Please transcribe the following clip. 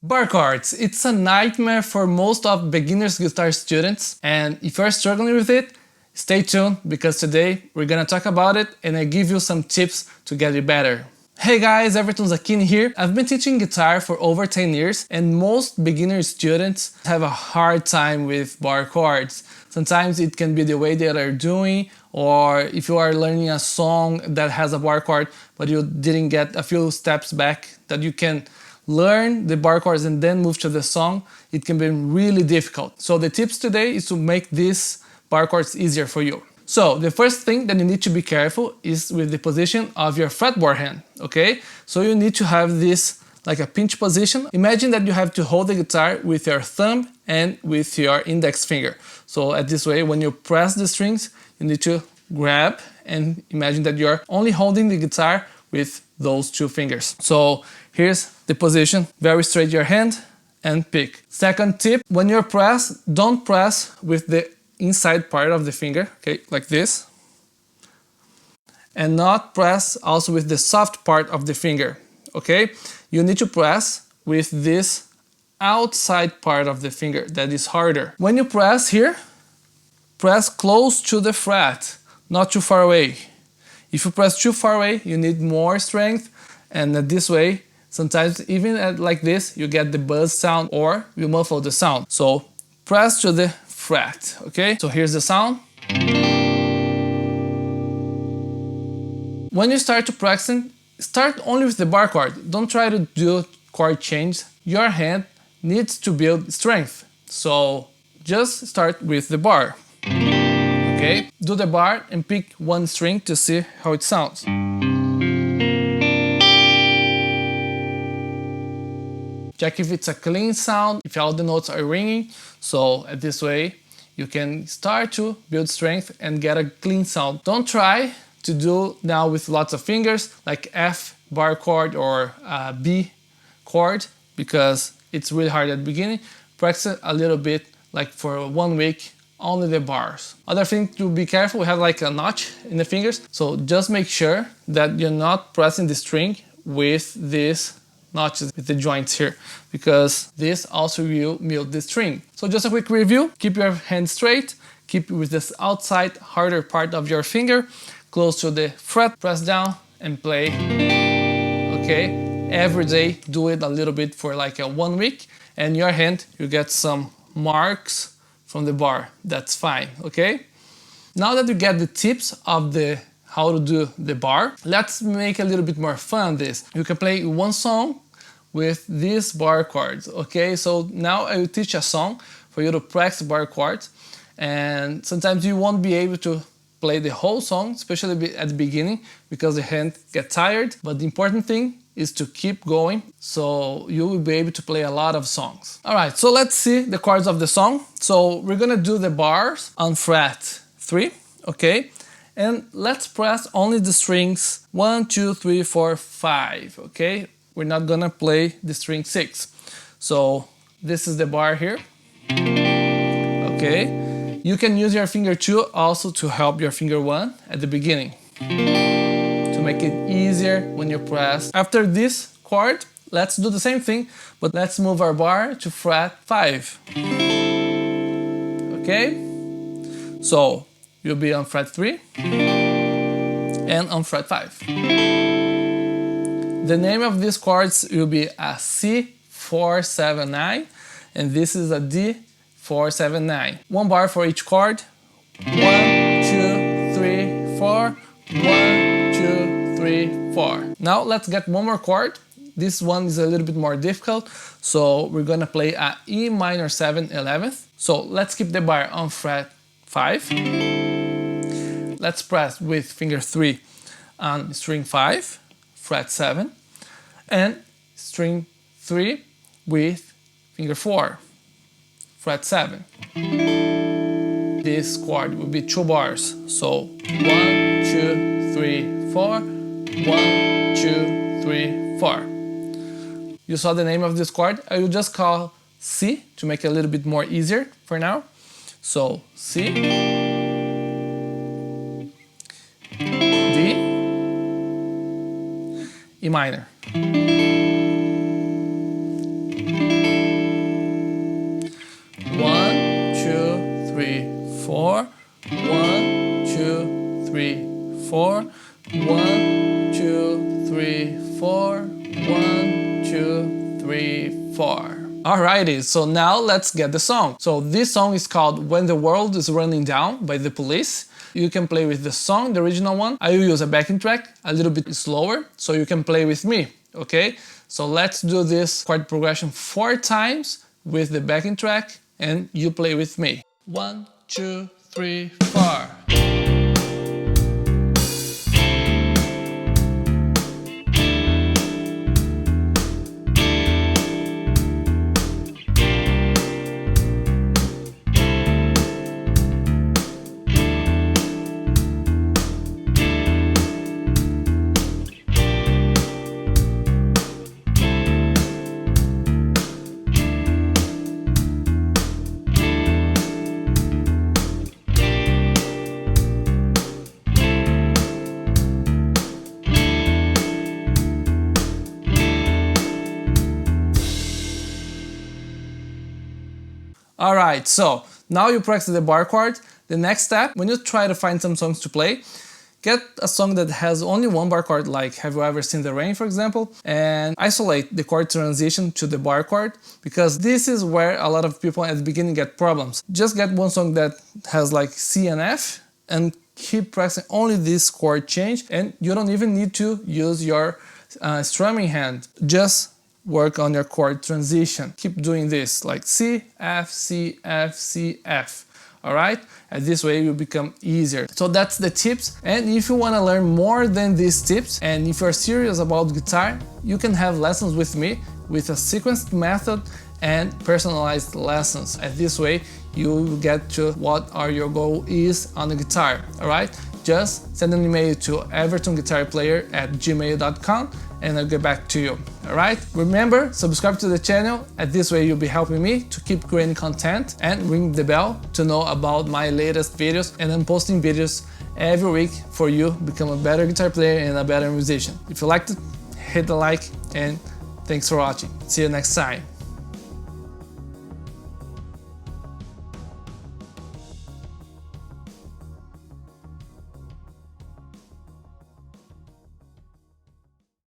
Bar chords, it's a nightmare for most of beginners guitar students, and if you're struggling with it, stay tuned because today we're gonna talk about it and I give you some tips to get it better. Hey guys, Everton Zaquini here. I've been teaching guitar for over 10 years and most beginner students have a hard time with bar chords. Sometimes it can be the way that they're doing, or if you are learning a song that has a bar chord but you didn't get a few steps back that you can learn the bar chords and then move to the song, it can be really difficult. So the tips today is to make these bar chords easier for you. So the first thing that you need to be careful is with the position of your fretboard hand, okay? So you need to have this like a pinch position. Imagine that you have to hold the guitar with your thumb and with your index finger. So at this way, when you press the strings, you need to grab and imagine that you're only holding the guitar with those two fingers. So here's the position, very straight your hand and pick. Second tip, when you press, don't press with the inside part of the finger, okay, like this. And not press also with the soft part of the finger, okay? You need to press with this outside part of the finger that is harder. When you press here, press close to the fret, not too far away. If you press too far away, you need more strength, and this way, sometimes even like this, you get the buzz sound or you muffle the sound. So press to the fret, okay? So here's the sound. When you start to practicing, start only with the bar chord. Don't try to do chord change. Your hand needs to build strength. So just start with the bar. Okay, do the bar and pick one string to see how it sounds. Check if it's a clean sound, if all the notes are ringing. So at this way, you can start to build strength and get a clean sound. Don't try to do now with lots of fingers, like F bar chord or B chord, because it's really hard at the beginning. Practice a little bit, like for 1 week, only the bars. Other thing to be careful, we have like a notch in the fingers, so just make sure that you're not pressing the string with these notches, with the joints here, because this also will mute the string. So just a quick review, keep your hand straight, keep with this outside harder part of your finger, close to the fret, press down and play, okay? Every day, do it a little bit for like 1 week, and your hand, you get some marks from the bar, that's fine, okay? Now that you get the tips of how to do the bar, let's make a little bit more fun this. You can play one song with these bar chords, okay? So now I will teach a song for you to practice bar chords, and sometimes you won't be able to play the whole song, especially at the beginning, because the hand gets tired, but the important thing is to keep going, so you will be able to play a lot of songs. Alright, so let's see the chords of the song. So we're gonna do the bars on fret 3, okay? And let's press only the strings 1, 2, 3, 4, 5, okay? We're not gonna play the string 6. So this is the bar here, okay? You can use your finger 2 also to help your finger 1 at the beginning, to make it easier when you press. After this chord, let's do the same thing, but let's move our bar to fret 5. Okay? So you'll be on fret 3 and on fret 5. The name of these chords will be a C479 and this is a D479. One bar for each chord. 1, 2, 3, 4. 1, 2, 3, 4. Now let's get one more chord. This one is a little bit more difficult, so we're gonna play a E minor 7 11th. So let's keep the bar on fret 5. Let's press with finger 3 on string 5, fret 7, and string 3 with finger 4, fret 7. This chord will be 2 bars, so 1, 2, 3, 4, 1, 2, 3, 4. You saw the name of this chord. I will just call C to make it a little bit more easier for now. So C, D, E minor. 3, 4. 1, 2, 3, 4. 1, 2, 3, 4. 1, 2, 3, 4. Alrighty, so now let's get the song. So this song is called When the World is Running Down by The Police. You can play with the song, the original one. I will use a backing track, a little bit slower, so you can play with me, okay? So let's do this chord progression 4 times with the backing track, and you play with me. 1, 2, 3, 4. Alright, so now you practice the bar chord. The next step, when you try to find some songs to play, get a song that has only one bar chord, like Have You Ever Seen the Rain, for example, and isolate the chord transition to the bar chord, because this is where a lot of people at the beginning get problems. Just get one song that has like C and F and keep pressing only this chord change, and you don't even need to use your strumming hand. Just work on your chord transition. Keep doing this, like C, F, C, F, C, F. Alright? And this way it will become easier. So that's the tips. And if you want to learn more than these tips, and if you're serious about guitar, you can have lessons with me with a sequenced method and personalized lessons. And this way you will get to what your goal is on the guitar. Alright? Just send an email to evertonguitarplayer@gmail.com and I'll get back to you. Alright? Remember, subscribe to the channel, and this way you'll be helping me to keep creating content, and ring the bell to know about my latest videos, and I'm posting videos every week for you become a better guitar player and a better musician. If you liked it, hit the like, and thanks for watching. See you next time.